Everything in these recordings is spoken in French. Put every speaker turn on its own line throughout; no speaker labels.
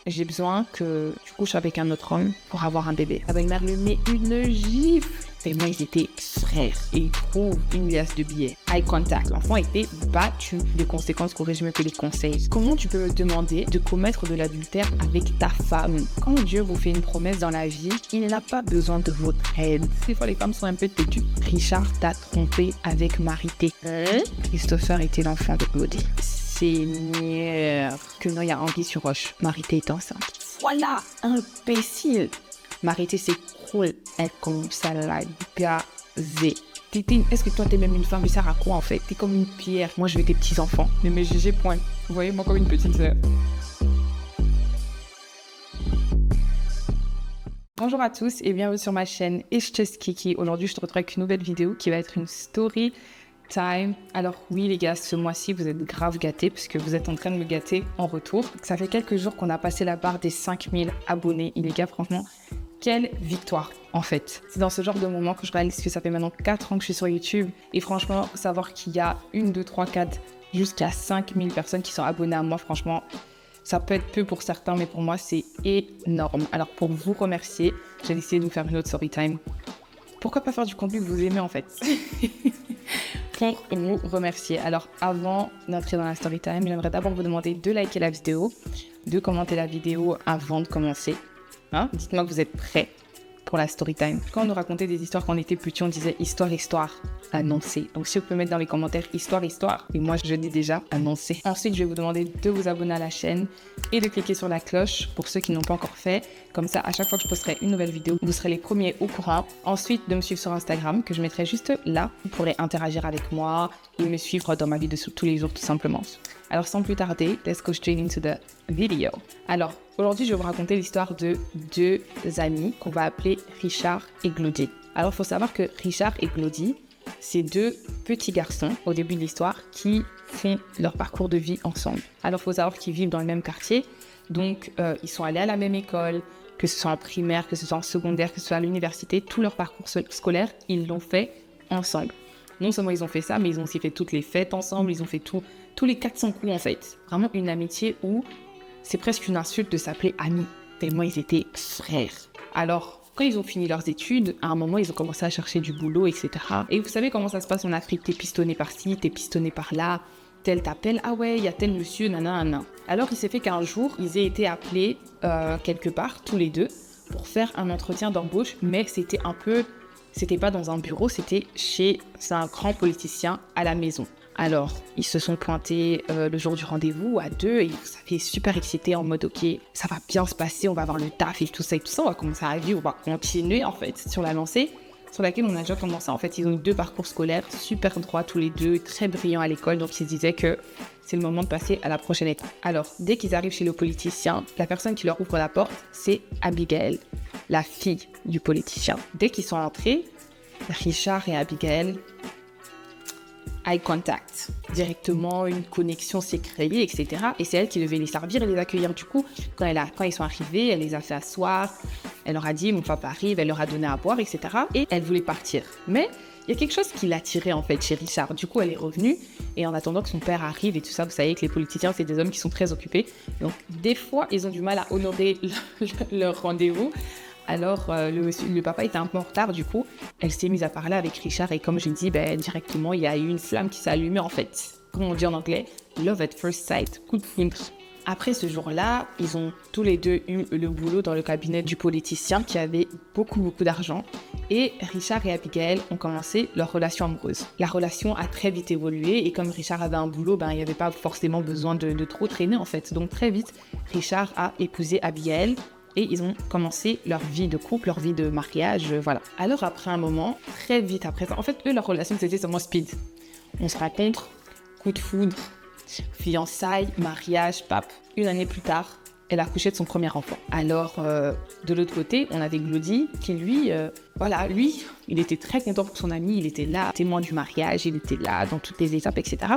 j'ai besoin que tu couches avec un autre homme pour avoir un bébé. La belle-mère lui met une gifle. Tellement ils étaient frères et ils trouvent une liasse de billets. Eye contact. L'enfant était battu. Les conséquences qu'aurais-je mieux que les conseils. Comment tu peux me demander de commettre de l'adultère avec ta femme? Quand Dieu vous fait une promesse dans la vie, il n'a pas besoin de votre aide. Des fois, les femmes sont un peu têtues. Richard t'a trompé avec Marité. Christopher était l'enfant de Claudie. Seigneur, que non, il y a anguille sur roche. Marité est enceinte. Voilà, imbécile. Marité, c'est cool. Elle commence à la gazer. Est-ce que toi, t'es même une femme? Mais ça sert à quoi, en fait? T'es comme une pierre. Moi, je veux tes petits-enfants. Mais mes GG, point. Vous voyez, moi, comme une petite sœur. Bonjour à tous et bienvenue sur ma chaîne It's Just Kiki. Aujourd'hui, je te retrouve avec une nouvelle vidéo qui va être une story time. Alors oui les gars, ce mois-ci vous êtes grave gâtés parce que vous êtes en train de me gâter en retour. Ça fait quelques jours qu'on a passé la barre des 5000 abonnés et les gars, franchement, quelle victoire en fait. C'est dans ce genre de moment que je réalise que ça fait maintenant 4 ans que je suis sur YouTube et franchement, savoir qu'il y a 1, 2, 3, 4 jusqu'à 5000 personnes qui sont abonnées à moi, franchement, ça peut être peu pour certains, mais pour moi, c'est énorme. Alors, pour vous remercier, j'ai décidé de vous faire une autre story time. Pourquoi pas faire du contenu que vous aimez, en fait? Pour vous remercier. Alors, avant d'entrer dans la story time, j'aimerais d'abord vous demander de liker la vidéo, de commenter la vidéo avant de commencer. Hein? Dites-moi que vous êtes prêts pour la story time. Quand on nous racontait des histoires quand on était petit, on disait histoire, histoire, annoncé. Donc si vous pouvez mettre dans les commentaires histoire, histoire, et moi je dis déjà annoncé. Ensuite, je vais vous demander de vous abonner à la chaîne et de cliquer sur la cloche pour ceux qui n'ont pas encore fait. Comme ça, à chaque fois que je posterai une nouvelle vidéo, vous serez les premiers au courant. Ensuite, de me suivre sur Instagram, que je mettrai juste là. Vous pourrez interagir avec moi et me suivre dans ma vie de tous les jours, tout simplement. Alors sans plus tarder, let's go straight into the video. Alors, aujourd'hui, je vais vous raconter l'histoire de deux amis qu'on va appeler Richard et Glody. Alors, il faut savoir que Richard et Glody, c'est deux petits garçons, au début de l'histoire, qui font leur parcours de vie ensemble. Alors, il faut savoir qu'ils vivent dans le même quartier, donc ils sont allés à la même école, que ce soit en primaire, que ce soit en secondaire, que ce soit à l'université, tout leur parcours scolaire, ils l'ont fait ensemble. Non seulement ils ont fait ça, mais ils ont aussi fait toutes les fêtes ensemble, ils ont fait tous les 400 coups en fait. Vraiment une amitié où c'est presque une insulte de s'appeler amis, tellement ils étaient frères. Alors, quand ils ont fini leurs études, à un moment, ils ont commencé à chercher du boulot, etc. Et vous savez comment ça se passe en Afrique, t'es pistonné par-ci, t'es pistonné par-là, tel t'appelle, ah ouais, il y a tel monsieur, nanana. Alors, il s'est fait qu'un jour, ils aient été appelés quelque part, tous les deux, pour faire un entretien d'embauche, mais c'était pas dans un bureau, c'était chez un grand politicien à la maison. Alors, ils se sont pointés le jour du rendez-vous à deux et vous savez, super excités en mode ok, ça va bien se passer, on va avoir le taf et tout ça, on va commencer à vivre, on va continuer en fait sur la lancée sur laquelle on a déjà commencé. En fait, ils ont eu 2 parcours scolaires super droits tous les deux, très brillants à l'école, donc ils se disaient que c'est le moment de passer à la prochaine étape. Alors, dès qu'ils arrivent chez le politicien, la personne qui leur ouvre la porte, c'est Abigail, la fille du politicien. Dès qu'ils sont entrés, Richard et Abigail, eye contact, directement une connexion s'est créée, etc. Et c'est elle qui devait les servir et les accueillir. Du coup, quand ils sont arrivés, elle les a fait asseoir, elle leur a dit mon papa arrive, elle leur a donné à boire, etc. Et elle voulait partir. Mais il y a quelque chose qui l'attirait en fait chez Richard. Du coup, elle est revenue et en attendant que son père arrive et tout ça, vous savez que les politiciens, c'est des hommes qui sont très occupés. Donc, des fois, ils ont du mal à honorer leur rendez-vous. Alors, le papa était un peu en retard, du coup, elle s'est mise à parler avec Richard et comme j'ai dit, directement, il y a eu une flamme qui s'est allumée en fait. Comme on dit en anglais, love at first sight, coup de foudre. Après ce jour-là, ils ont tous les deux eu le boulot dans le cabinet du politicien qui avait beaucoup d'argent et Richard et Abigail ont commencé leur relation amoureuse. La relation a très vite évolué et comme Richard avait un boulot, il n'y avait pas forcément besoin de trop traîner en fait. Donc très vite, Richard a épousé Abigail. Et ils ont commencé leur vie de couple, leur vie de mariage, voilà. Alors après un moment, très vite après ça, en fait, eux, leur relation, c'était seulement speed. On se rencontre, coup de foudre, fiançailles, mariage, pape. 1 année plus tard, elle a accouché de son premier enfant. Alors, de l'autre côté, on avait Glody qui, lui, il était très content pour son ami, il était là, témoin du mariage, il était là dans toutes les étapes, etc.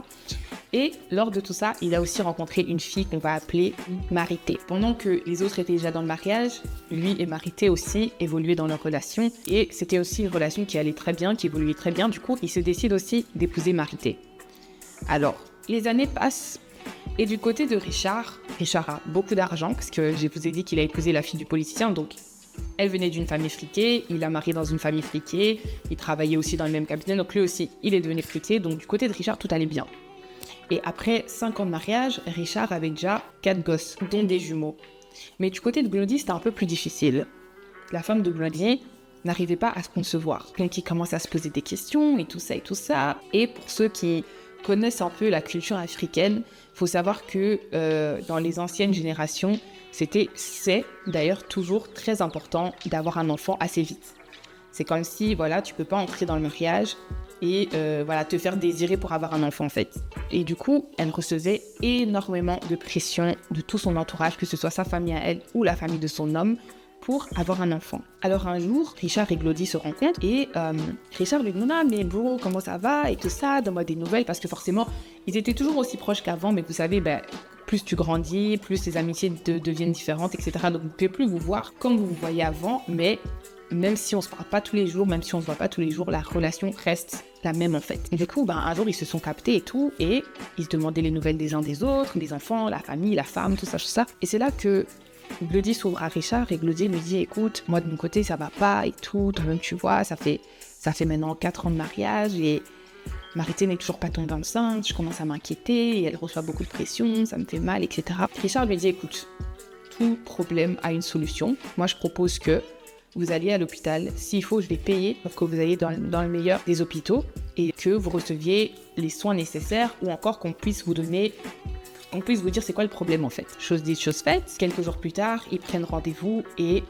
Et lors de tout ça, il a aussi rencontré une fille qu'on va appeler Marité. Pendant que les autres étaient déjà dans le mariage, lui et Marité aussi évoluaient dans leur relation. Et c'était aussi une relation qui allait très bien, qui évoluait très bien. Du coup, il se décide aussi d'épouser Marité. Alors, les années passent Et du côté de Richard a beaucoup d'argent parce que je vous ai dit qu'il a épousé la fille du politicien, donc elle venait d'une famille friquée, il a marié dans une famille friquée, il travaillait aussi dans le même cabinet, donc lui aussi, il est devenu friqué, donc du côté de Richard, tout allait bien. Et après 5 ans de mariage, Richard avait déjà 4 gosses, dont des jumeaux. Mais du côté de Glody, c'était un peu plus difficile. La femme de Glody n'arrivait pas à se concevoir. Donc il commence à se poser des questions et tout ça et tout ça. Et pour ceux qui connaissent un peu la culture africaine, il faut savoir que dans les anciennes générations, c'est d'ailleurs toujours très important d'avoir un enfant assez vite. C'est comme si, voilà, tu peux pas entrer dans le mariage et te faire désirer pour avoir un enfant en fait. Et du coup, elle recevait énormément de pression de tout son entourage, que ce soit sa famille à elle ou la famille de son homme, pour avoir un enfant. Alors un jour, Richard et Glody se rencontrent et Richard lui dit « Non, mais bro, comment ça va ?» et tout ça, donne-moi des nouvelles, parce que forcément, ils étaient toujours aussi proches qu'avant, mais vous savez, plus tu grandis, plus les amitiés deviennent différentes, etc. Donc vous ne pouvez plus vous voir comme vous vous voyez avant, mais même si on se parle pas tous les jours, même si on se voit pas tous les jours, la relation reste la même en fait. Et du coup, un jour, ils se sont captés et tout, et ils se demandaient les nouvelles des uns des autres, des enfants, la famille, la femme, tout ça. Et c'est là que Glody s'ouvre à Richard et Glody lui dit « Écoute, moi de mon côté, ça va pas et tout, toi-même tu vois, ça fait maintenant 4 ans de mariage et Marité n'est toujours pas tombée enceinte, je commence à m'inquiéter et elle reçoit beaucoup de pression, ça me fait mal, etc. » Richard lui dit « Écoute, tout problème a une solution. Moi, je propose que vous alliez à l'hôpital. S'il faut, je vais payer pour que vous alliez dans le meilleur des hôpitaux et que vous receviez les soins nécessaires ou encore qu'on puisse vous dire c'est quoi le problème en fait. » Chose dite, chose faite. Quelques jours plus tard, ils prennent rendez-vous et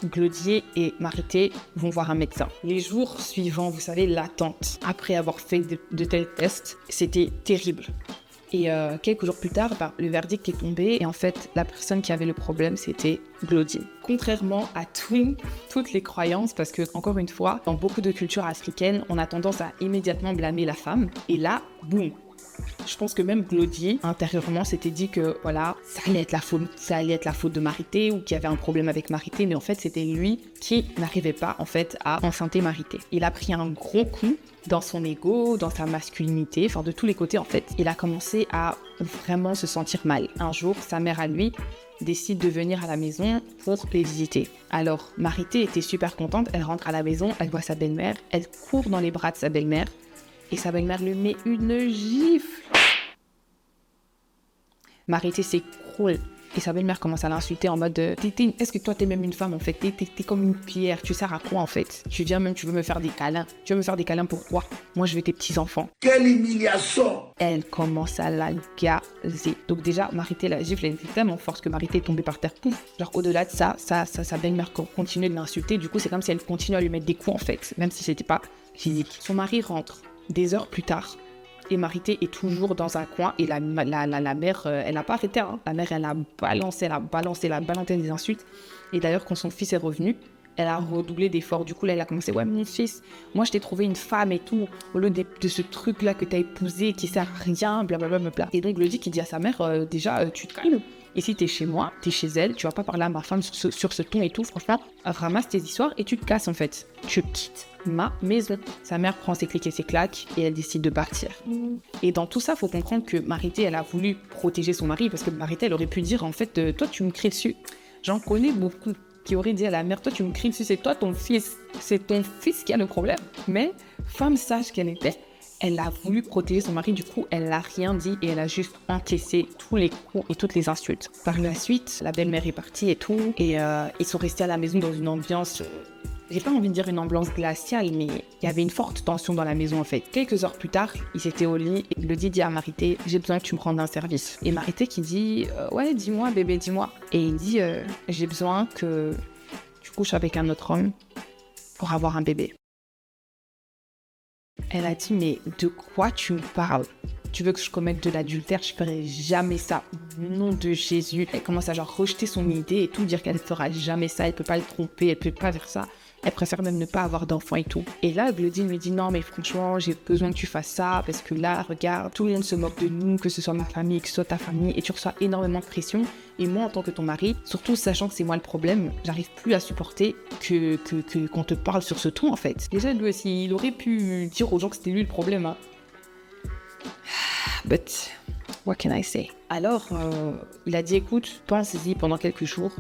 Glody et Marité vont voir un médecin. Les jours suivants, vous savez, l'attente. Après avoir fait de tels tests, c'était terrible. Et quelques jours plus tard, le verdict est tombé et en fait, la personne qui avait le problème, c'était Glody. Contrairement à toutes les croyances, parce que, encore une fois, dans beaucoup de cultures africaines, on a tendance à immédiatement blâmer la femme. Et là, boum. Je pense que même Glody, intérieurement, s'était dit que, voilà, ça allait être la faute de Marité ou qu'il y avait un problème avec Marité, mais en fait, c'était lui qui n'arrivait pas, en fait, à enceinter Marité. Il a pris un gros coup dans son ego, dans sa masculinité, enfin, de tous les côtés, en fait. Il a commencé à vraiment se sentir mal. Un jour, sa mère à lui décide de venir à la maison pour les visiter. Alors, Marité était super contente, elle rentre à la maison, elle voit sa belle-mère, elle court dans les bras de sa belle-mère, et sa belle-mère lui met une gifle. Marité s'écroule. Et sa belle-mère commence à l'insulter en mode est-ce que toi t'es même une femme en fait, t'es comme une pierre, tu sers à quoi en fait? Tu veux me faire des câlins. Tu veux me faire des câlins pour quoi? Moi je veux tes petits-enfants. Quelle humiliation! Elle commence à la gazer. Donc déjà, Marité, la gifle, elle était tellement forte que Marité est tombée par terre. Pouf. Genre au-delà de ça, sa belle-mère continuait de l'insulter. Du coup, c'est comme si elle continuait à lui mettre des coups en fait, même si c'était pas physique. Son mari rentre des heures plus tard. Et Marité est toujours dans un coin et la mère, elle n'a pas arrêté. Hein. La mère, elle a balancé des insultes. Et d'ailleurs, quand son fils est revenu, elle a redoublé d'efforts. Du coup, là, elle a commencé « Ouais, mon fils, moi, je t'ai trouvé une femme et tout, au lieu de ce truc-là que t'as épousé qui sert à rien, blablabla. » Et donc, Glody qui dit à sa mère « Déjà, tu te calmes. Et si t'es chez moi, t'es chez elle, tu vas pas parler à ma femme sur ce ton et tout. Franchement, ramasse tes histoires et tu te casses, en fait. Tu quittes ma maison. » Sa mère prend ses clics et ses claques et elle décide de partir. Et dans tout ça, faut comprendre que Marité, elle a voulu protéger son mari parce que Marité, elle aurait pu dire « En fait, toi, tu me cries dessus. » J'en connais beaucoup qui aurait dit à la mère, toi tu me cries dessus, c'est toi ton fils qui a le problème. Mais femme sage qu'elle était, elle a voulu protéger son mari, du coup elle n'a rien dit et elle a juste encaissé tous les coups et toutes les insultes. Par la suite, la belle-mère est partie et tout, et ils sont restés à la maison dans une ambiance, j'ai pas envie de dire une ambiance glaciale, mais il y avait une forte tension dans la maison en fait. Quelques heures plus tard, ils étaient au lit et Glody dit à Marité, j'ai besoin que tu me rendes un service. Et Marité qui dit, ouais dis-moi bébé, dis-moi. Et il dit, j'ai besoin que tu couches avec un autre homme pour avoir un bébé. Elle a dit, mais de quoi tu me parles? Tu veux que je commette de l'adultère? Je ferai jamais ça. Au nom de Jésus. Elle commence à rejeter son idée et tout, dire qu'elle fera jamais ça, elle peut pas le tromper, elle peut pas faire ça. Elle préfère même ne pas avoir d'enfant et tout. Et là, Glody me dit non, mais franchement, j'ai besoin que tu fasses ça parce que là, regarde, tout le monde se moque de nous, que ce soit ma famille, que ce soit ta famille, et tu reçois énormément de pression. Et moi, en tant que ton mari, surtout sachant que c'est moi le problème, j'arrive plus à supporter qu'on te parle sur ce ton en fait. Déjà, lui aussi, il aurait pu dire aux gens que c'était lui le problème. Hein. But What can I say? Alors, il a dit, écoute, pense-y pendant quelques jours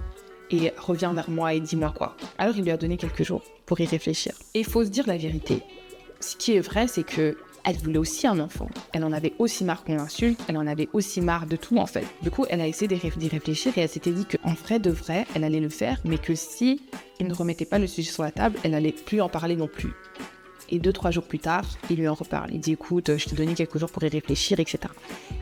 et reviens vers moi et dis-moi quoi. Alors, il lui a donné quelques jours pour y réfléchir. Et il faut se dire la vérité. Ce qui est vrai, c'est que elle voulait aussi un enfant. Elle en avait aussi marre qu'on l'insulte, elle en avait aussi marre de tout en fait. Du coup, elle a essayé d'y réfléchir et elle s'était dit qu'en vrai de vrai, elle allait le faire, mais que si il ne remettait pas le sujet sur la table, elle n'allait plus en parler non plus. Et 2-3 jours plus tard, il lui en reparle. Il dit, écoute, je t'ai donné quelques jours pour y réfléchir, etc.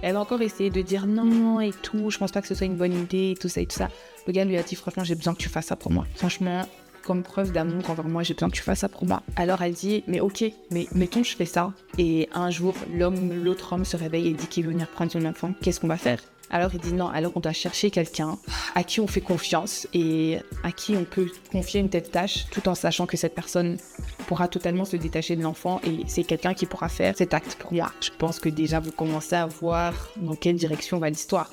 Elle a encore essayé de dire non et tout, je pense pas que ce soit une bonne idée, et tout ça et tout ça. Le gars lui a dit, franchement, j'ai besoin que tu fasses ça pour moi. Franchement, comme preuve d'amour envers moi, j'ai besoin que tu fasses ça pour moi. Alors elle dit, mais ok, mais mettons je fais ça. Et un jour, l'autre homme se réveille et dit qu'il veut venir prendre son enfant. Qu'est-ce qu'on va faire? Alors il dit non, alors on doit chercher quelqu'un à qui on fait confiance et à qui on peut confier une telle tâche tout en sachant que cette personne pourra totalement se détacher de l'enfant et c'est quelqu'un qui pourra faire cet acte pour moi. Je pense que déjà vous commencez à voir dans quelle direction va l'histoire.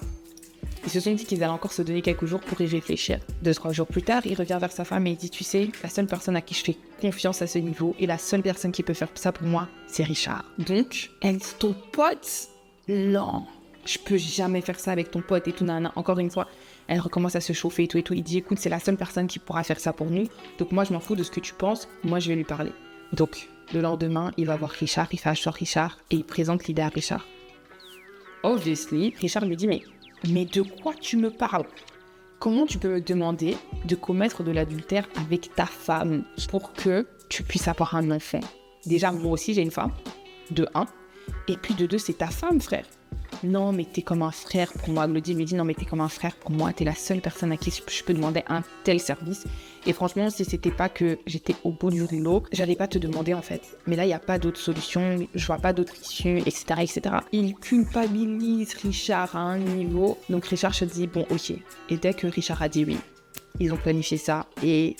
Ils se sont dit qu'ils allaient encore se donner quelques jours pour y réfléchir. 2-3 jours plus tard, il revient vers sa femme et il dit, tu sais, la seule personne à qui je fais confiance à ce niveau et la seule personne qui peut faire ça pour moi, c'est Richard. Donc, elle dit, ton pote? Non, je peux jamais faire ça avec ton pote et tout, nanana. Encore une fois, elle recommence à se chauffer et tout et tout. Il dit, écoute, c'est la seule personne qui pourra faire ça pour nous. Donc moi, je m'en fous de ce que tu penses. Moi, je vais lui parler. Donc, le lendemain, il va voir Richard, il fait asseoir Richard et il présente l'idée à Richard. Obviously, Richard lui dit, mais de quoi tu me parles? Comment tu peux me demander de commettre de l'adultère avec ta femme pour que tu puisses avoir un enfant? Déjà, moi aussi, j'ai une femme, de 1. Et puis de 2, c'est ta femme, frère. Non, mais t'es comme un frère pour moi. Glody lui dit, non, mais t'es comme un frère pour moi. T'es la seule personne à qui je peux demander un tel service. Et franchement, si c'était pas que j'étais au bout du rouleau, j'allais pas te demander en fait. Mais là, il n'y a pas d'autre solution. Je vois pas d'autre issue, etc., etc. Il culpabilise Richard à un niveau. Donc Richard se dit, bon, ok. Et dès que Richard a dit oui, ils ont planifié ça et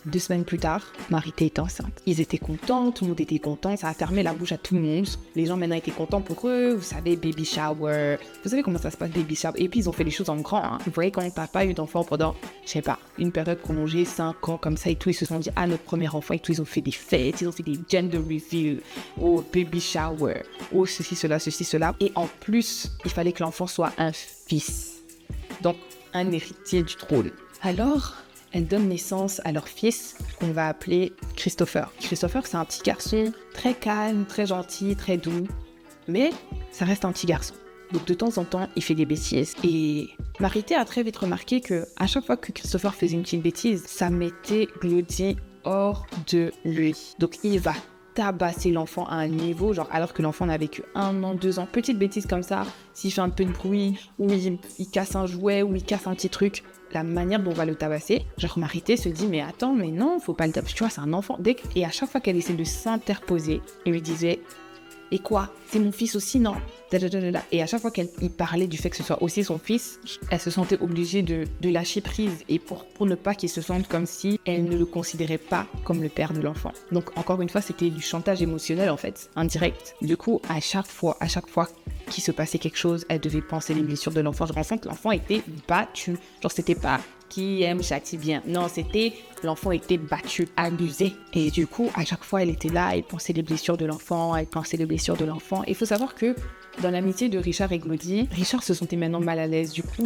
2 semaines plus tard, Marité était enceinte. Ils étaient contents, tout le monde était content, ça a fermé la bouche à tout le monde. Les gens maintenant étaient contents pour eux, vous savez, baby shower. Vous savez comment ça se passe, baby shower. Et puis ils ont fait les choses en grand. Hein. Vous voyez, quand t'as pas eu d'enfant pendant, je sais pas, une période prolongée, 5 ans comme ça et tout, ils se sont dit, ah, notre premier enfant et tout, ils ont fait des fêtes, ils ont fait des gender reveal, oh, baby shower, oh, ceci, cela. Et en plus, il fallait que l'enfant soit un fils. Donc, un héritier du trône. Alors, elle donne naissance à leur fils qu'on va appeler Christopher. Christopher, c'est un petit garçon très calme, très gentil, très doux, mais ça reste un petit garçon. Donc de temps en temps, il fait des bêtises. Et Marité a très vite remarqué que à chaque fois que Christopher faisait une petite bêtise, ça mettait Glody hors de lui. Donc il va tabasser l'enfant à un niveau, genre alors que l'enfant n'a vécu 1 an, 2 ans, petite bêtise comme ça, s'il fait un peu de bruit, ou il casse un jouet, ou il casse un petit truc, la manière dont on va le tabasser, genre Marité se dit mais attends, mais non, faut pas le tabasser, tu vois, c'est un enfant. Et à chaque fois qu'elle essaie de s'interposer, il lui disait et quoi, c'est mon fils aussi, non? Et à chaque fois qu'il parlait du fait que ce soit aussi son fils, elle se sentait obligée de lâcher prise et pour ne pas qu'il se sente comme si elle ne le considérait pas comme le père de l'enfant. Donc encore une fois, c'était du chantage émotionnel en fait, indirect. Du coup, à chaque fois qu'il se passait quelque chose, elle devait penser les blessures de l'enfant. Je ressens que l'enfant était battu. Genre c'était pas qui aime châtie bien. Non, c'était l'enfant était battu, abusé. Et du coup, à chaque fois, elle était là, elle pensait les blessures de l'enfant, Et il faut savoir que dans l'amitié de Richard et Glody, Richard se sentait maintenant mal à l'aise. Du coup,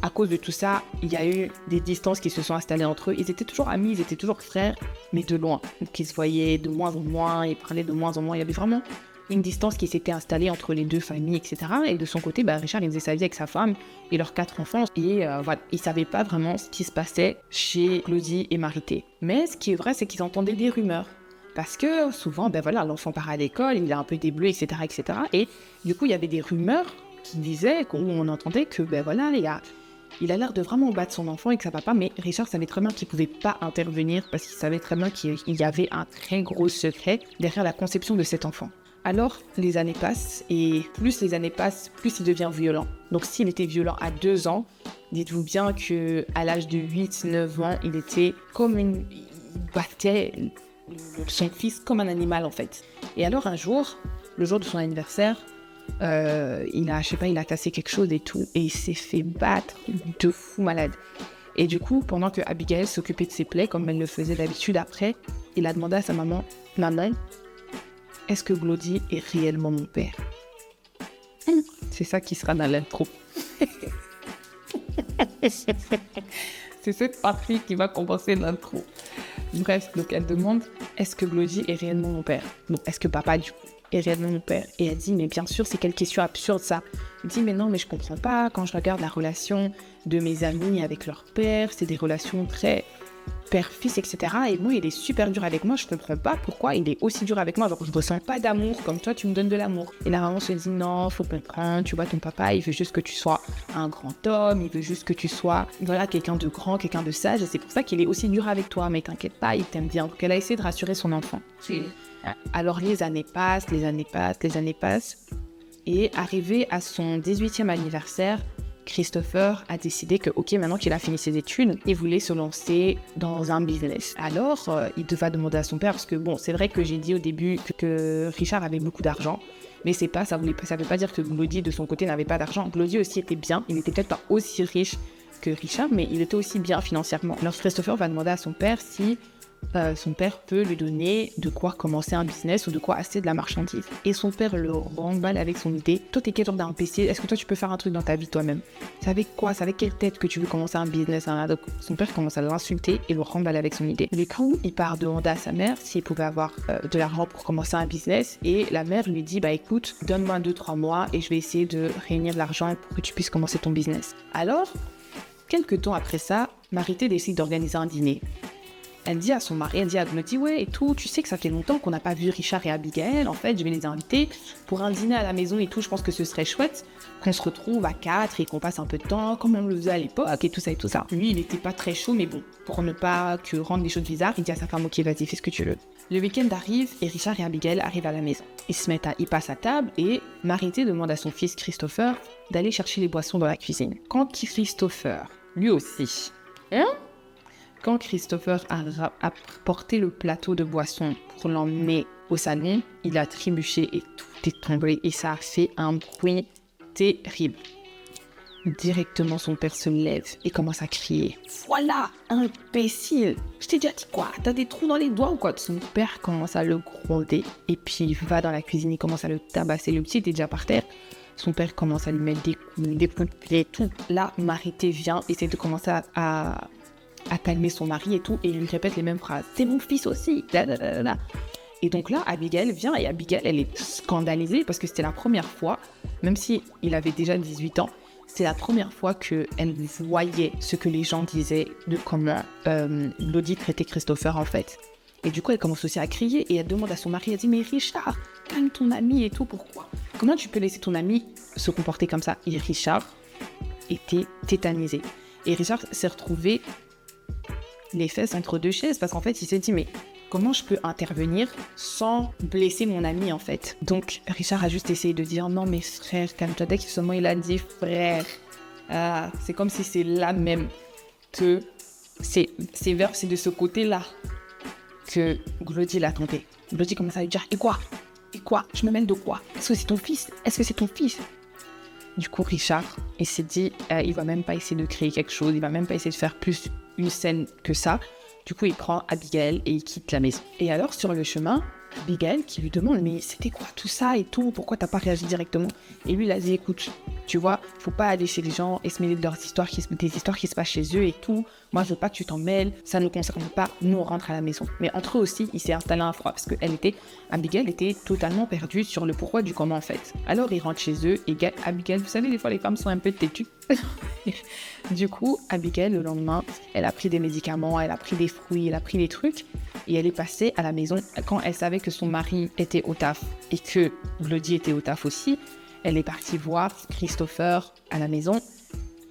à cause de tout ça, il y a eu des distances qui se sont installées entre eux. Ils étaient toujours amis, ils étaient toujours frères, mais de loin. Donc ils se voyaient de moins en moins, ils parlaient de moins en moins. Il y avait vraiment une distance qui s'était installée entre les deux familles, etc. Et de son côté, Richard, il faisait sa vie avec sa femme et leurs 4 enfants. Et voilà, il ne savait pas vraiment ce qui se passait chez Glody et Marité. Mais ce qui est vrai, c'est qu'ils entendaient des rumeurs. Parce que souvent, l'enfant part à l'école, il a un peu des bleus, etc., etc. Et du coup, il y avait des rumeurs qui disaient, où on entendait que, il a l'air de vraiment battre son enfant avec sa papa, mais Richard savait très bien qu'il ne pouvait pas intervenir parce qu'il savait très bien qu'il y avait un très gros secret derrière la conception de cet enfant. Alors, les années passent, et plus les années passent, plus il devient violent. Donc s'il était violent à 2 ans, dites-vous bien qu'à l'âge de 8-9 ans, il était il battait son fils comme un animal en fait. Et alors un jour, le jour de son anniversaire, il a cassé quelque chose et tout, et il s'est fait battre de fou malade. Et du coup, pendant que Abigail s'occupait de ses plaies, comme elle le faisait d'habitude après, il a demandé à sa maman, « Maman, est-ce que Glody est réellement mon père ?» C'est ça qui sera dans l'intro. C'est cette partie qui va commencer l'intro. Bref, donc elle demande, est-ce que Glody est réellement mon père? Donc, est-ce que papa, du coup, est réellement mon père? Et elle dit, mais bien sûr, c'est quelle question absurde, ça. Elle dit, mais non, mais je comprends pas. Quand je regarde la relation de mes amis avec leur père, c'est des relations très père-fils, etc. Et moi, il est super dur avec moi. Je comprends pas pourquoi il est aussi dur avec moi. Genre, je ressens pas d'amour comme toi, tu me donnes de l'amour. Et la maman se dit, non, faut comprendre. Tu vois, ton papa, il veut juste que tu sois un grand homme. Il veut juste que tu sois, voilà, quelqu'un de grand, quelqu'un de sage. Et c'est pour ça qu'il est aussi dur avec toi. Mais t'inquiète pas, il t'aime bien. Donc, elle a essayé de rassurer son enfant. Alors, les années passent. Et arrivé à son 18e anniversaire, Christopher a décidé que, ok, maintenant qu'il a fini ses études, il voulait se lancer dans un business. Alors, il va demander à son père, parce que bon, c'est vrai que j'ai dit au début que Richard avait beaucoup d'argent, mais ça veut pas dire que Glody, de son côté, n'avait pas d'argent. Glody aussi était bien, il n'était peut-être pas aussi riche que Richard, mais il était aussi bien financièrement. Alors, Christopher va demander à son père si son père peut lui donner de quoi commencer un business ou de quoi acheter de la marchandise. Et son père le remballe avec son idée. Toi, t'es quel genre d'un PC? Est-ce que toi, tu peux faire un truc dans ta vie toi-même? C'est avec quoi? C'est avec quelle tête que tu veux commencer un business, hein? Donc, son père commence à l'insulter et le remballe avec son idée. Du coup, il part demander à sa mère s'il pouvait avoir de l'argent pour commencer un business. Et la mère lui dit, bah écoute, donne-moi 2-3 mois et je vais essayer de réunir de l'argent pour que tu puisses commencer ton business. Alors, quelques temps après ça, Marité décide d'organiser un dîner. Elle dit à son mari, elle dit à Glody, ouais et tout, tu sais que ça fait longtemps qu'on n'a pas vu Richard et Abigail, en fait, je vais les inviter pour un dîner à la maison et tout, je pense que ce serait chouette qu'on se retrouve à 4 et qu'on passe un peu de temps, comme on le faisait à l'époque et tout ça et tout ça. Lui, il n'était pas très chaud, mais bon, pour ne pas que rendre les choses bizarres, il dit à sa femme, ok, vas-y, fais ce que tu veux. Le week-end arrive et Richard et Abigail arrivent à la maison. Ils passent à table et Marité demande à son fils Christopher d'aller chercher les boissons dans la cuisine. Quand Christopher, lui aussi, quand Christopher a porté le plateau de boissons pour l'emmener au salon, il a trébuché et tout est tombé et ça a fait un bruit terrible. Directement, son père se lève et commence à crier. Voilà, imbécile! Je t'ai déjà dit quoi? T'as des trous dans les doigts ou quoi? Son père commence à le gronder et puis il va dans la cuisine, il commence à le tabasser. Le petit était déjà par terre. Son père commence à lui mettre des coups de pied et tout. Là, Marité vient essayer de commencer à calmer son mari et tout, et il lui répète les mêmes phrases. C'est mon fils aussi. Et donc là, Abigail vient, et Abigail, elle est scandalisée, parce que c'était la première fois, même si il avait déjà 18 ans, c'est la première fois qu'elle voyait ce que les gens disaient de comment Glody traitait Christopher, en fait. Et du coup, elle commence aussi à crier, et elle demande à son mari, elle dit, mais Richard, calme ton ami et tout, pourquoi? Comment tu peux laisser ton ami se comporter comme ça? Et Richard était tétanisé. Et Richard s'est retrouvé les fesses entre deux chaises, parce qu'en fait, il s'est dit, mais comment je peux intervenir sans blesser mon ami, en fait? Donc, Richard a juste essayé de dire, non, mais frère, calme-toi. Dès que seulement il a dit, frère, c'est comme si c'est là même que c'est de ce côté-là que Glody l'a tenté. Glody commence à lui dire, et quoi? Je me mêle de quoi? Est-ce que c'est ton fils? Du coup, Richard, il s'est dit, il va même pas essayer de créer quelque chose, il va même pas essayer de faire plus une scène que ça. Du coup, il prend Abigail et il quitte la maison. Et alors, sur le chemin, Abigail qui lui demande, mais c'était quoi tout ça et tout? Pourquoi t'as pas réagi directement? Et lui, il a dit, écoute, tu vois, faut pas aller chez les gens et se mêler de leurs histoires, des histoires qui se passent chez eux et tout. Moi, je veux pas que tu t'en mêles, ça ne nous concerne pas, nous on rentre à la maison. Mais entre eux aussi, il s'est installé un froid parce que Abigail était totalement perdue sur le pourquoi du comment en fait. Alors, ils rentrent chez eux et Abigail, vous savez, des fois les femmes sont un peu têtues. Du coup, Abigail, le lendemain, elle a pris des médicaments, elle a pris des fruits, elle a pris des trucs et elle est passée à la maison. Quand elle savait que son mari était au taf et que Glody était au taf aussi, elle est partie voir Christopher à la maison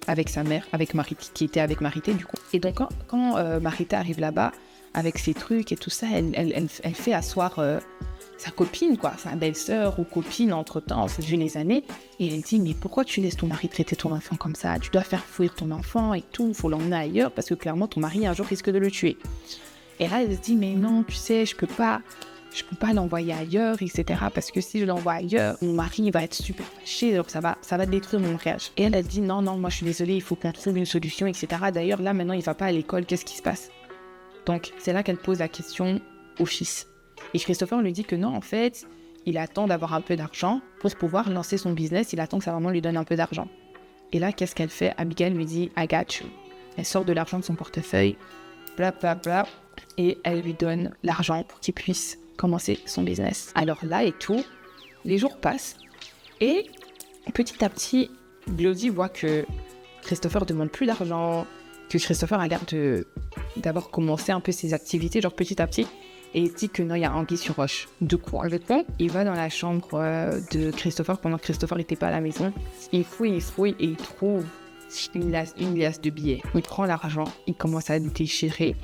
avec sa mère, avec Marité, qui était avec Marité du coup. Et donc quand Marité arrive là-bas avec ses trucs et tout ça, elle fait asseoir sa copine, quoi, sa belle-sœur ou copine entre-temps, vu les années, et elle dit, mais pourquoi tu laisses ton mari traiter ton enfant comme ça? Tu dois faire fuir ton enfant et tout, faut l'emmener ailleurs parce que clairement ton mari un jour risque de le tuer. Et là, elle se dit, mais non, tu sais, je peux pas l'envoyer ailleurs, etc. Parce que si je l'envoie ailleurs, mon mari va être super fâché, donc ça va détruire mon mariage. Et elle a dit, non, moi je suis désolée, il faut qu'on trouve une solution, etc. D'ailleurs, là, maintenant, il va pas à l'école, qu'est-ce qui se passe? Donc, c'est là qu'elle pose la question au fils. Et Christopher lui dit que non, en fait, il attend d'avoir un peu d'argent pour pouvoir lancer son business. Il attend que sa maman lui donne un peu d'argent. Et là, qu'est-ce qu'elle fait? Abigail lui dit « I got you ». Elle sort de l'argent de son portefeuille, bla bla bla, et elle lui donne l'argent pour qu'il puisse commencer son business. Alors là et tout, les jours passent, et petit à petit, Glody voit que Christopher demande plus d'argent, que Christopher a l'air d'avoir commencé un peu ses activités, genre petit à petit, et il dit que non, il y a anguille sur roche. Du coup, il va dans la chambre de Christopher pendant que Christopher n'était pas à la maison. Il fouille, et il trouve une liasse de billets. Il prend l'argent, il commence à déchirer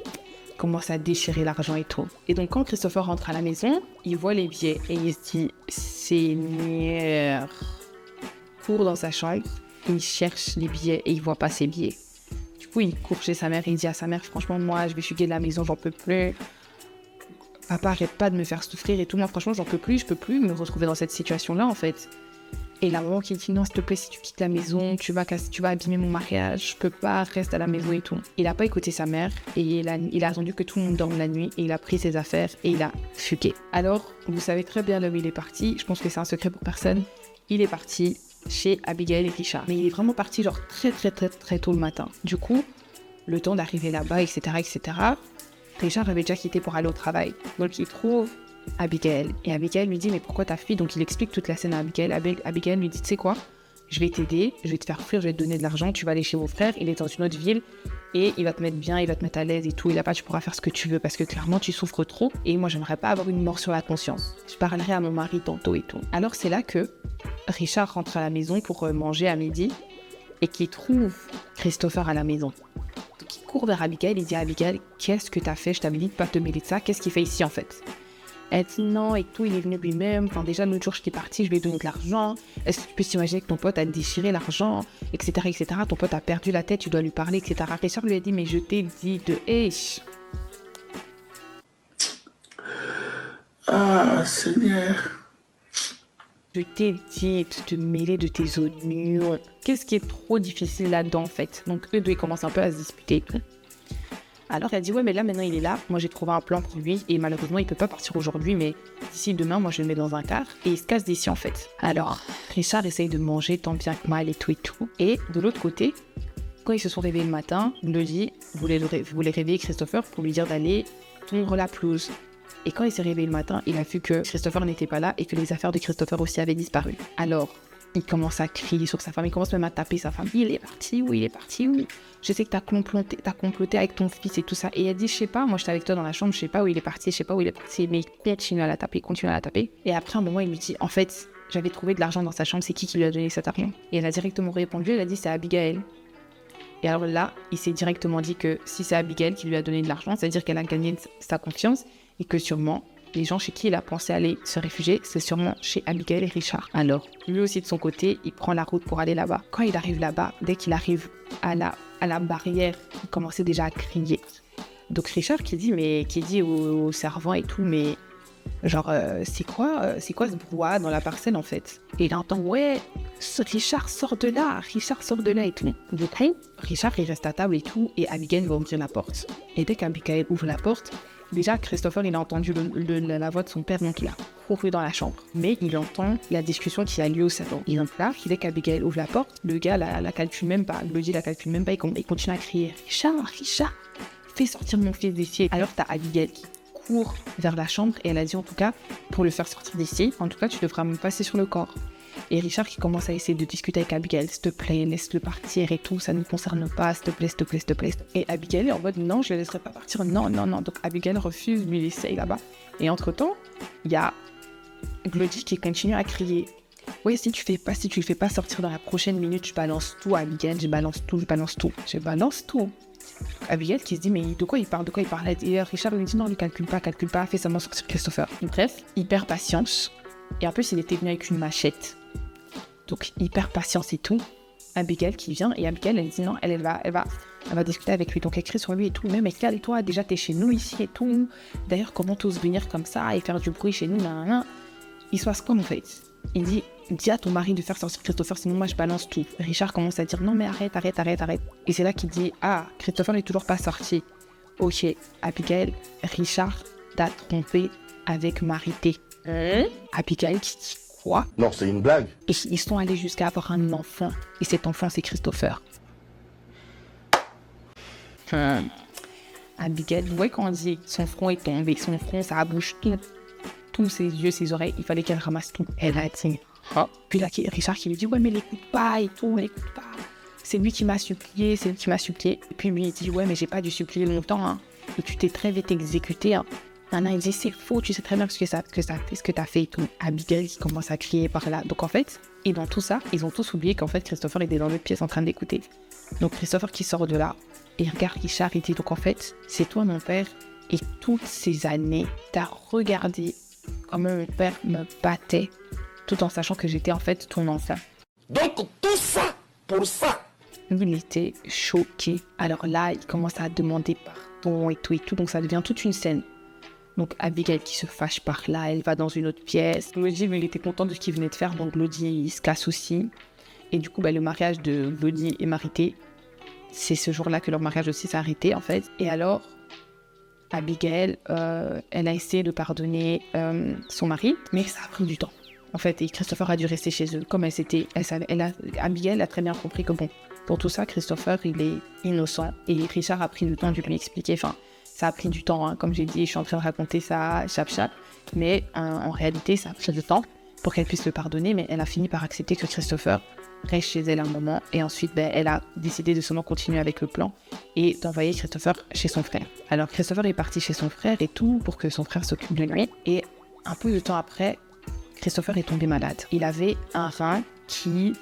l'argent et tout. Et donc, quand Christopher rentre à la maison, il voit les billets et il se dit « Seigneur !» Il court dans sa chambre, il cherche les billets et il voit pas ses billets. Du coup, il court chez sa mère et il dit à sa mère « Franchement, moi, je vais fuguer de la maison, j'en peux plus. Papa, arrête pas de me faire souffrir et tout. Moi, franchement, j'en peux plus, je peux plus me retrouver dans cette situation-là, en fait. » Et la maman qui dit « Non, s'il te plaît, si tu quittes la maison, tu vas abîmer mon mariage, je peux pas, reste à la maison et tout. » Il a pas écouté sa mère et il a attendu que tout le monde dorme la nuit et il a pris ses affaires et il a fugué. Alors, vous savez très bien là où il est parti. Je pense que c'est un secret pour personne. Il est parti chez Abigail et Richard. Mais il est vraiment parti genre très tôt le matin. Du coup, le temps d'arriver là-bas, etc., Richard avait déjà quitté pour aller au travail. Donc, il trouve Abigail. Et Abigail lui dit « Mais pourquoi t'as fui ?» Donc, il explique toute la scène à Abigail. Abigail lui dit « Tu sais quoi ? Je vais t'aider, je vais te faire fuir, je vais te donner de l'argent, tu vas aller chez mon frère, il est dans une autre ville et il va te mettre bien, il va te mettre à l'aise et tout. Et là-bas, tu pourras faire ce que tu veux parce que clairement, tu souffres trop et moi, j'aimerais pas avoir une mort sur la conscience. Je parlerai à mon mari tantôt et tout. » Alors, c'est là que Richard rentre à la maison pour manger à midi et qu'il trouve Christopher à la maison. Donc, il court vers Abigail, il dit à Abigail « Qu'est-ce que t'as fait? Je t'avais dit de pas te mêler de ça, qu'est-ce qu'il fait ici en fait ?» Elle dit non et tout, il est venu lui-même. Enfin, déjà, l'autre jour, j'étais partie, je lui ai donné de l'argent. Est-ce que tu peux t'imaginer que ton pote a déchiré l'argent, etc. Ton pote a perdu la tête, tu dois lui parler, etc. Richard lui a dit, mais je t'ai dit de H.
Ah, Seigneur.
Je t'ai dit de te mêler de tes oignons. Qu'est-ce qui est trop difficile là-dedans, en fait? Donc, eux deux, ils commencent un peu à se disputer. Alors elle dit ouais mais là maintenant il est là, moi j'ai trouvé un plan pour lui et malheureusement il peut pas partir aujourd'hui mais d'ici demain moi je le mets dans un car et il se casse d'ici en fait. Alors Richard essaye de manger tant bien que mal et tout et de l'autre côté quand ils se sont réveillés le matin, Glody voulait réveiller Christopher pour lui dire d'aller tondre la pelouse. Et quand il s'est réveillé le matin, il a vu que Christopher n'était pas là et que les affaires de Christopher aussi avaient disparu. Alors il commence à crier sur sa femme, il commence même à taper sa femme. Il est parti, oui. Je sais que t'as comploté avec ton fils et tout ça. Et elle dit, je sais pas, moi j'étais avec toi dans la chambre, je sais pas où il est parti, mais il continue à la taper. Et après un moment, il lui dit, en fait, j'avais trouvé de l'argent dans sa chambre, c'est qui lui a donné cet argent? Et elle a directement répondu, elle a dit, c'est Abigail. Et alors là, il s'est directement dit que si c'est Abigail qui lui a donné de l'argent, c'est-à-dire qu'elle a gagné sa confiance et que sûrement les gens chez qui il a pensé aller se réfugier, c'est sûrement chez Abigail et Richard. Alors, lui aussi de son côté, il prend la route pour aller là-bas. Quand il arrive là-bas, dès qu'il arrive à la barrière, il commençait déjà à crier. Donc Richard qui dit au servant et tout, mais genre, c'est quoi ce brouhaha dans la parcelle en fait? Et il entend, ouais, Richard sort de là et tout. Du coup, Richard il reste à table et tout, et Abigail va ouvrir la porte. Et dès qu'Abigail ouvre la porte, déjà, Christopher, il a entendu la voix de son père, donc il a couru dans la chambre. Mais il entend la discussion qui a lieu au salon. Et donc là, dès qu'Abigail ouvre la porte, le gars la calcule même pas. Glody la calcule même pas, il continue à crier « Richard, fais sortir mon fils d'ici !» Alors t'as Abigail qui court vers la chambre et elle a dit en tout cas, pour le faire sortir d'ici, en tout cas, tu devras me passer sur le corps. Et Richard qui commence à essayer de discuter avec Abigail, s'il te plaît, laisse-le partir et tout, ça ne nous concerne pas, s'il te plaît. Et Abigail est en mode non, je le laisserai pas partir, non. Donc Abigail refuse de lui laisser là-bas. Et entre-temps, il y a Glody qui continue à crier. Oui, si tu le fais pas sortir dans la prochaine minute, je balance tout à Abigail, je balance tout. Abigail qui se dit mais de quoi il parle et Richard lui dit non, lui calcule pas, fais seulement sortir Christopher. Bref, hyper patience. Et en plus, il était venu avec une machette. Donc, hyper patience et tout. Abigail qui vient, et Abigail, elle dit non, elle va discuter avec lui. Donc, elle crie sur lui et tout. Même, calme-toi, déjà, t'es chez nous ici et tout. D'ailleurs, comment t'oses venir comme ça et faire du bruit chez nous, Il se passe quoi, en fait? Il dit, dis à ton mari de faire sortir Christopher, sinon moi, je balance tout. Richard commence à dire, non, mais arrête. Et c'est là qu'il dit, ah, Christopher n'est toujours pas sorti. Ok, Abigail, Richard t'a trompé avec Marité. Abigail qui dit quoi?
Non, c'est une blague.
Et ils sont allés jusqu'à avoir un enfant. Et cet enfant, c'est Christopher. Abigail, vous voyez quand on dit son front est tombé, son front, ça bouge tout. Tous ses yeux, ses oreilles, il fallait qu'elle ramasse tout. Elle a dit. Puis là, Richard qui lui dit, ouais, mais l'écoute pas et tout, l'écoute pas. C'est lui qui m'a supplié, c'est lui qui m'a supplié. Et puis lui, il dit, ouais, mais j'ai pas dû supplier longtemps, hein. Et tu t'es très vite exécuté, hein. Nana, il dit, c'est faux, tu sais très bien ce que t'as fait et tout. Abigail qui commence à crier par là. Donc en fait, et dans tout ça, ils ont tous oublié qu'en fait, Christopher était dans l'autre pièce en train d'écouter. Donc Christopher qui sort de là, et regarde Richard, il dit, donc en fait, c'est toi mon père, et toutes ces années, t'as regardé comment mon père me battait, tout en sachant que j'étais en fait ton enfant.
Donc tout ça, pour ça.
Lui, il était choqué. Alors là, il commence à demander pardon et tout, donc ça devient toute une scène. Donc Abigail qui se fâche par là, elle va dans une autre pièce. Glody, il était content de ce qu'il venait de faire, donc Glody, il se casse aussi. Et du coup, le mariage de Glody et Marité, c'est ce jour-là que leur mariage aussi s'est arrêté en fait. Et alors, Abigail, elle a essayé de pardonner son mari, mais ça a pris du temps. En fait, et Christopher a dû rester chez eux. Comme Abigail a très bien compris que bon, pour tout ça, Christopher, il est innocent. Et Richard a pris le temps de lui expliquer. Enfin, ça a pris du temps, hein. Comme j'ai dit, je suis en train de raconter ça, chap. Mais en réalité, ça a pris du temps pour qu'elle puisse le pardonner. Mais elle a fini par accepter que Christopher reste chez elle un moment. Et ensuite, elle a décidé de seulement continuer avec le plan et d'envoyer Christopher chez son frère. Alors, Christopher est parti chez son frère et tout pour que son frère s'occupe de lui. Et un peu de temps après, Christopher est tombé malade. Il avait un rein qui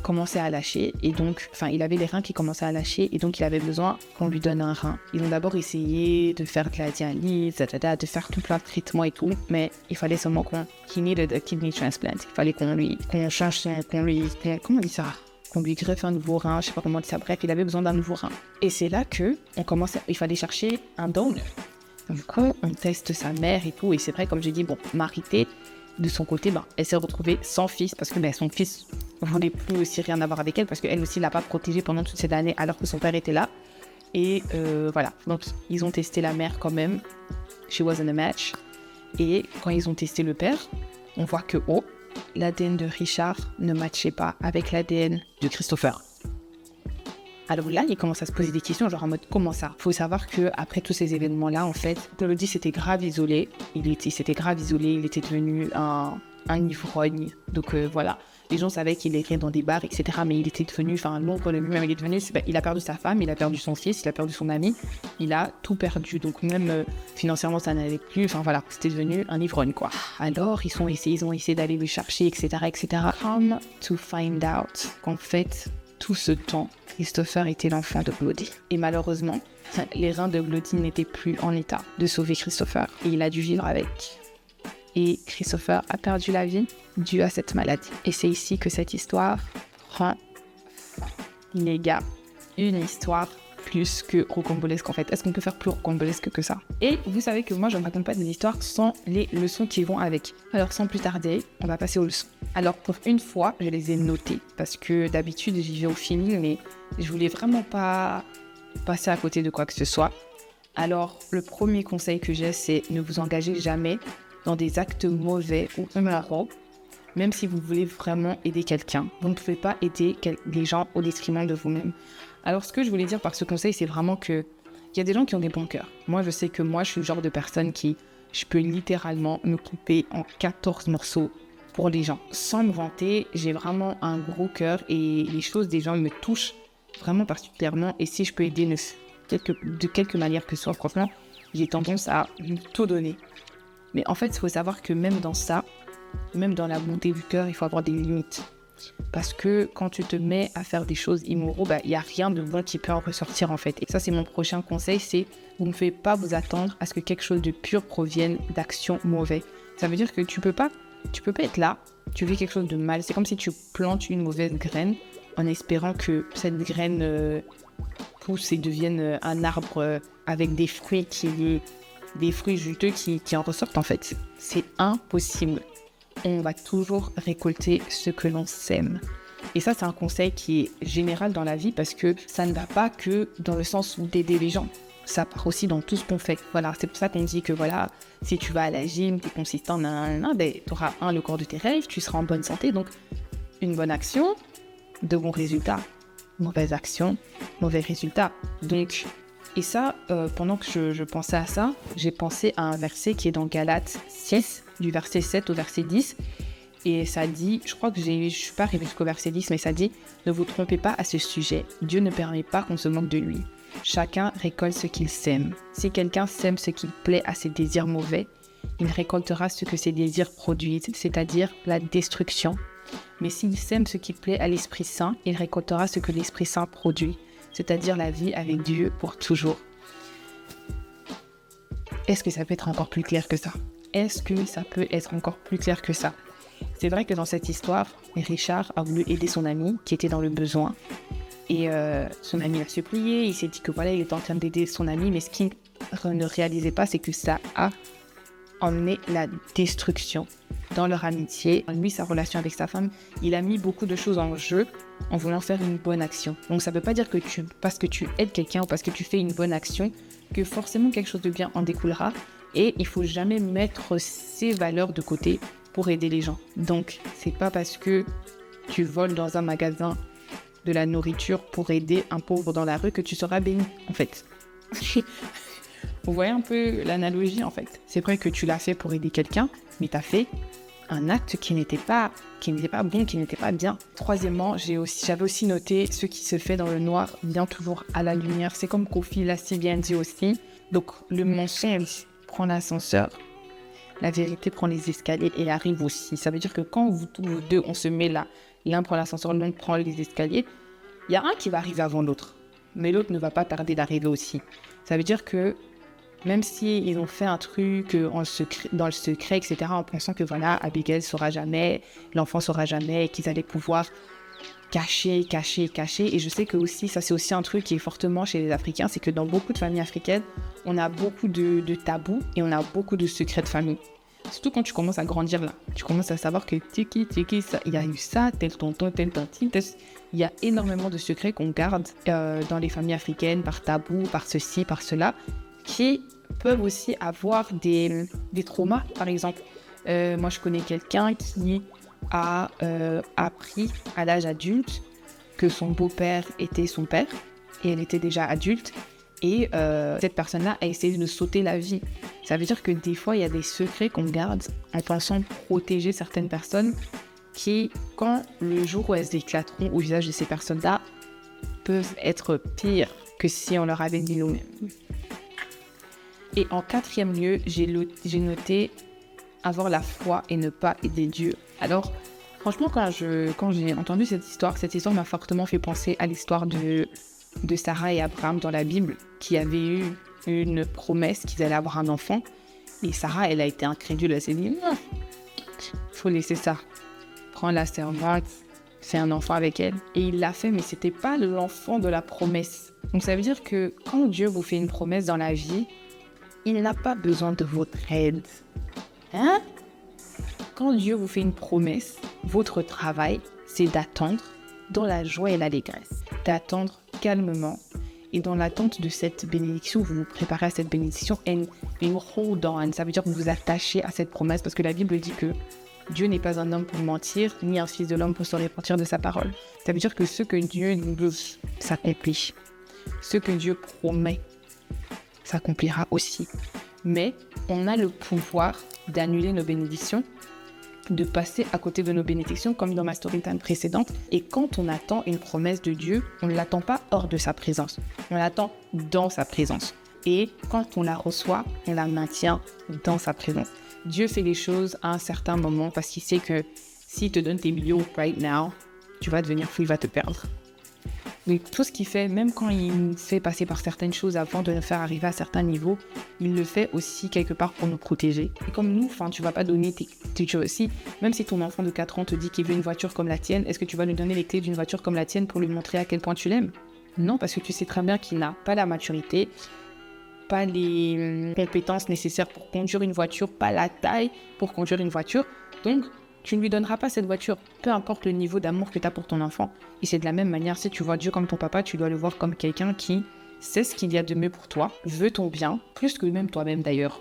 commençait à lâcher et donc, il avait les reins qui commençaient à lâcher et donc il avait besoin qu'on lui donne un rein. Ils ont d'abord essayé de faire de la dialyse, de faire tout plein de traitements et tout, mais il fallait seulement qu'il needed a kidney transplant. Il fallait qu'on lui greffe un nouveau rein, je sais pas comment dire ça. Bref, il avait besoin d'un nouveau rein. Et c'est là que il fallait chercher un donor. Donc on teste sa mère et tout et c'est vrai, comme j'ai dit, Marité, de son côté, elle s'est retrouvée sans fils parce que son fils voulait plus aussi rien avoir avec elle parce qu'elle aussi l'a pas protégée pendant toute cette année alors que son père était là. Et voilà, donc ils ont testé la mère quand même. She wasn't a match. Et quand ils ont testé le père, on voit que l'ADN de Richard ne matchait pas avec l'ADN de Christopher. Alors là, il commence à se poser des questions, genre en mode comment ça? Faut savoir que après tous ces événements-là, en fait, Glody s'était grave isolé. Il s'était grave isolé, il était devenu un ivrogne. Donc voilà, les gens savaient qu'il était dans des bars, etc. Mais il était devenu, l'ombre de lui-même, il est devenu, il a perdu sa femme, il a perdu son fils, il a perdu son ami, il a tout perdu. Donc même financièrement, ça n'allait plus. Voilà, c'était devenu un ivrogne, quoi. Alors ils ont essayé d'aller le chercher, etc., etc. Come to find out qu'en fait, tout ce temps, Christopher était l'enfant de Glody. Et malheureusement, les reins de Glody n'étaient plus en état de sauver Christopher. Et il a dû vivre avec. Et Christopher a perdu la vie dû à cette maladie. Et c'est ici que cette histoire prend fin. Les gars, une histoire plus que rocambolesque en fait. Est-ce qu'on peut faire plus rocambolesque que ça? Et vous savez que moi, je ne raconte pas des histoires sans les leçons qui vont avec. Alors sans plus tarder, on va passer aux leçons. Alors pour une fois, je les ai notées parce que d'habitude, j'y vais au feeling, mais je voulais vraiment pas passer à côté de quoi que ce soit. Alors le premier conseil que j'ai, c'est ne vous engagez jamais dans des actes mauvais ou immoral, même si vous voulez vraiment aider quelqu'un. Vous ne pouvez pas aider les gens au détriment de vous-même. Alors, ce que je voulais dire par ce conseil, c'est vraiment qu'il y a des gens qui ont des bons cœurs. Moi, je sais que moi, je suis le genre de personne je peux littéralement me couper en 14 morceaux pour les gens. Sans me vanter, j'ai vraiment un gros cœur et les choses des gens me touchent vraiment particulièrement. Et si je peux aider de quelque manière que ce soit, franchement, j'ai tendance à tout donner. Mais en fait, il faut savoir que même dans ça, même dans la bonté du cœur, il faut avoir des limites. Parce que quand tu te mets à faire des choses immorales, il n'y a rien de bon qui peut en ressortir en fait. Et ça, c'est mon prochain conseil, c'est vous ne pouvez pas vous attendre à ce que quelque chose de pur provienne d'actions mauvaises. Ça veut dire que tu peux pas être là, tu fais quelque chose de mal. C'est comme si tu plantes une mauvaise graine en espérant que cette graine pousse et devienne un arbre avec des fruits juteux qui en ressortent en fait. C'est impossible. On va toujours récolter ce que l'on sème. Et ça, c'est un conseil qui est général dans la vie parce que ça ne va pas que dans le sens d'aider les gens. ça part aussi dans tout ce qu'on fait. Voilà, c'est pour ça qu'on dit que voilà, si tu vas à la gym, tu es consistant, tu auras le corps de tes rêves, tu seras en bonne santé. Donc, une bonne action, de bons résultats. Mauvaise action, mauvais résultats. Donc, et ça, pendant que je pensais à ça, j'ai pensé à un verset qui est dans Galates 6, du verset 7 au verset 10. Et ça dit, je crois que je suis pas arrivée jusqu'au verset 10, mais ça dit « Ne vous trompez pas à ce sujet, Dieu ne permet pas qu'on se moque de lui. Chacun récolte ce qu'il sème. Si quelqu'un sème ce qui plaît à ses désirs mauvais, il récoltera ce que ses désirs produisent, c'est-à-dire la destruction. Mais s'il sème ce qui plaît à l'Esprit Saint, il récoltera ce que l'Esprit Saint produit, c'est-à-dire la vie avec Dieu pour toujours. » Est-ce que ça peut être encore plus clair que ça? Est-ce que ça peut être encore plus clair que ça? C'est vrai que dans cette histoire, Richard a voulu aider son ami qui était dans le besoin. Et son ami a supplié, il s'est dit que voilà, il était en train d'aider son ami, mais ce qu'il ne réalisait pas, c'est que ça a emmené la destruction dans leur amitié. Lui, sa relation avec sa femme, il a mis beaucoup de choses en jeu en voulant faire une bonne action. Donc ça ne veut pas dire que parce que tu aides quelqu'un ou parce que tu fais une bonne action, que forcément quelque chose de bien en découlera. Et il ne faut jamais mettre ses valeurs de côté pour aider les gens. Donc, c'est pas parce que tu voles dans un magasin de la nourriture pour aider un pauvre dans la rue que tu seras béni, en fait. Vous voyez un peu l'analogie, en fait. C'est vrai que tu l'as fait pour aider quelqu'un, mais tu as fait un acte qui n'était pas bon, qui n'était pas bien. Troisièmement, j'avais aussi noté ce qui se fait dans le noir vient toujours à la lumière. C'est comme Kofi l'a si bien dit aussi. Donc, le mensonge prend l'ascenseur. La vérité prend les escaliers et arrive aussi. Ça veut dire que quand vous deux, on se met là, l'un prend l'ascenseur, l'autre prend les escaliers, il y a un qui va arriver avant l'autre, mais l'autre ne va pas tarder d'arriver aussi. Ça veut dire que même s'ils ont fait un truc dans le secret, etc., en pensant que voilà, Abigail ne saura jamais, l'enfant ne saura jamais, qu'ils allaient pouvoir cacher. Et je sais que aussi, ça c'est aussi un truc qui est fortement chez les Africains, c'est que dans beaucoup de familles africaines, on a beaucoup de tabous et on a beaucoup de secrets de famille. Surtout quand tu commences à grandir là. Tu commences à savoir que il y a eu ça, tel tonton, tel tanti. Il y a énormément de secrets qu'on garde dans les familles africaines par tabou, par ceci, par cela, qui peuvent aussi avoir des traumas, par exemple. Moi, je connais quelqu'un qui a appris à l'âge adulte que son beau-père était son père et elle était déjà adulte. Et cette personne-là a essayé de sauter la vie. Ça veut dire que des fois, il y a des secrets qu'on garde en pensant protéger certaines personnes qui, quand le jour où elles éclateront au visage de ces personnes-là, peuvent être pires que si on leur avait dit nous-mêmes. Et en 4e lieu, j'ai noté avoir la foi et ne pas aider Dieu. Alors, franchement, quand j'ai entendu cette histoire m'a fortement fait penser à l'histoire de Sarah et Abraham dans la Bible, qui avaient eu une promesse qu'ils allaient avoir un enfant. Et Sarah, elle a été incrédule, elle s'est dit « faut laisser ça. Prends la servante, fais un enfant avec elle. » Et il l'a fait, mais c'était pas l'enfant de la promesse. Donc ça veut dire que quand Dieu vous fait une promesse dans la vie, il n'a pas besoin de votre aide. Hein? Quand Dieu vous fait une promesse, votre travail, c'est d'attendre dans la joie et l'allégresse. D'attendre calmement et dans l'attente de cette bénédiction, vous vous préparez à cette bénédiction and hold on. Ça veut dire que vous vous attachez à cette promesse parce que la Bible dit que Dieu n'est pas un homme pour mentir, ni un fils de l'homme pour se repentir de sa parole. Ça veut dire que ce que Dieu nous dit s'accomplit. Ce que Dieu promet s'accomplira aussi. Mais on a le pouvoir d'annuler nos bénédictions, de passer à côté de nos bénédictions, comme dans ma story time précédente. Et quand on attend une promesse de Dieu, on ne l'attend pas hors de sa présence. On l'attend dans sa présence. Et quand on la reçoit, on la maintient dans sa présence. Dieu fait les choses à un certain moment parce qu'il sait que s'il te donne tes millions right now, tu vas devenir fou, il va te perdre. Mais tout ce qu'il fait, même quand il nous fait passer par certaines choses avant de nous faire arriver à certains niveaux, il le fait aussi quelque part pour nous protéger. Et comme nous, tu vas pas donner tes choses aussi. Même si ton enfant de 4 ans te dit qu'il veut une voiture comme la tienne, est-ce que tu vas lui donner les clés d'une voiture comme la tienne pour lui montrer à quel point tu l'aimes? Non, parce que tu sais très bien qu'il n'a pas la maturité, pas les compétences nécessaires pour conduire une voiture, pas la taille pour conduire une voiture. Donc, tu ne lui donneras pas cette voiture, peu importe le niveau d'amour que tu as pour ton enfant. Et c'est de la même manière, si tu vois Dieu comme ton papa, tu dois le voir comme quelqu'un qui sait ce qu'il y a de mieux pour toi, veut ton bien, plus que même toi-même d'ailleurs.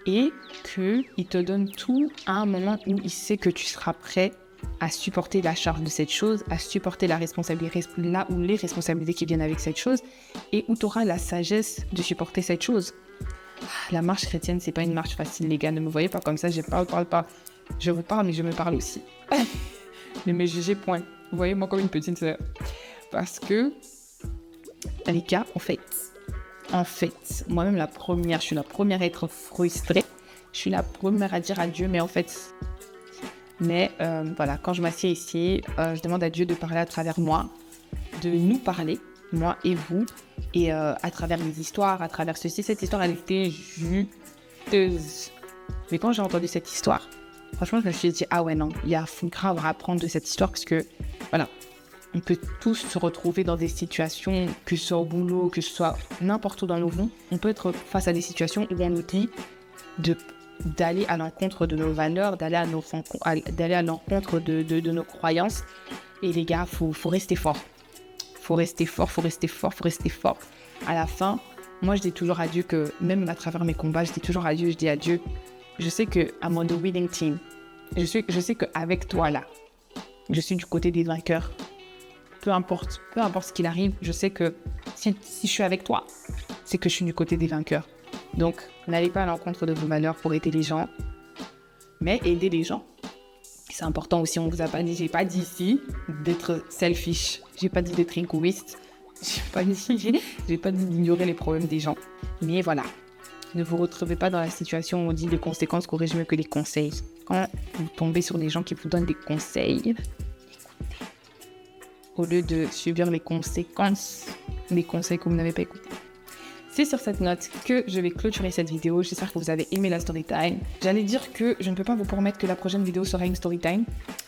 Et qu'il te donne tout à un moment où il sait que tu seras prêt à supporter la charge de cette chose, à supporter la responsabilité, là où les responsabilités qui viennent avec cette chose, et où tu auras la sagesse de supporter cette chose. La marche chrétienne, c'est pas une marche facile, les gars, ne me voyez pas comme ça, je parle pas. Je vous parle, mais je me parle aussi. Ne me jugez point. Vous voyez, moi comme une petite sœur. Parce que, les gars, en fait, moi-même je suis la première à être frustrée. Je suis la première à dire à Dieu, mais en fait... Mais voilà, quand je m'assieds ici, je demande à Dieu de parler à travers moi, de nous parler, moi et vous, et à travers les histoires, à travers ceci. Cette histoire, elle était juteuse. Mais quand j'ai entendu cette histoire, franchement, je me suis dit, ah ouais, non, il y a grave à apprendre de cette histoire parce que, voilà, on peut tous se retrouver dans des situations, que ce soit au boulot, que ce soit n'importe où dans nos vies, on peut être face à des situations où on nous dit d'aller à l'encontre de nos valeurs, d'aller à l'encontre de nos croyances. Et les gars, faut rester fort. Faut rester fort. À la fin, moi, je dis toujours à Dieu que, même à travers mes combats, je dis à Dieu, je sais que I'm on the winning team. Je sais qu'avec toi, là, je suis du côté des vainqueurs. Peu importe ce qu'il arrive, je sais que si je suis avec toi, c'est que je suis du côté des vainqueurs. Donc, n'allez pas à l'encontre de vos valeurs pour aider les gens, mais aider les gens. C'est important aussi, on vous a pas dit, j'ai pas dit ici d'être selfish, j'ai pas dit d'être égoïste, j'ai pas dit d'ignorer les problèmes des gens. Mais voilà, ne vous retrouvez pas dans la situation où on dit les conséquences corrigent mieux que les conseils. Quand vous tombez sur des gens qui vous donnent des conseils, écoutez. Au lieu de subir les conséquences des conseils que vous n'avez pas écoutés. C'est sur cette note que je vais clôturer cette vidéo. J'espère que vous avez aimé la story time. J'allais dire que je ne peux pas vous promettre que la prochaine vidéo sera une story time.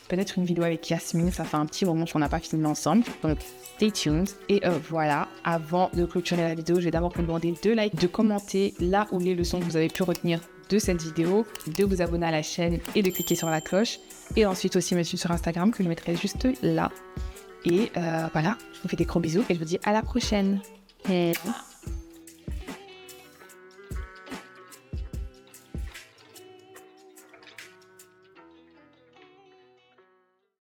Peut-être une vidéo avec Yasmine. Ça fait un petit moment qu'on n'a pas filmé ensemble. Donc, stay tuned. Et voilà, avant de clôturer la vidéo, je vais d'abord vous demander de liker, de commenter là où les leçons que vous avez pu retenir de cette vidéo, de vous abonner à la chaîne et de cliquer sur la cloche. Et ensuite aussi me suivre sur Instagram que je mettrai juste là. Et voilà, je vous fais des gros bisous et je vous dis à la prochaine.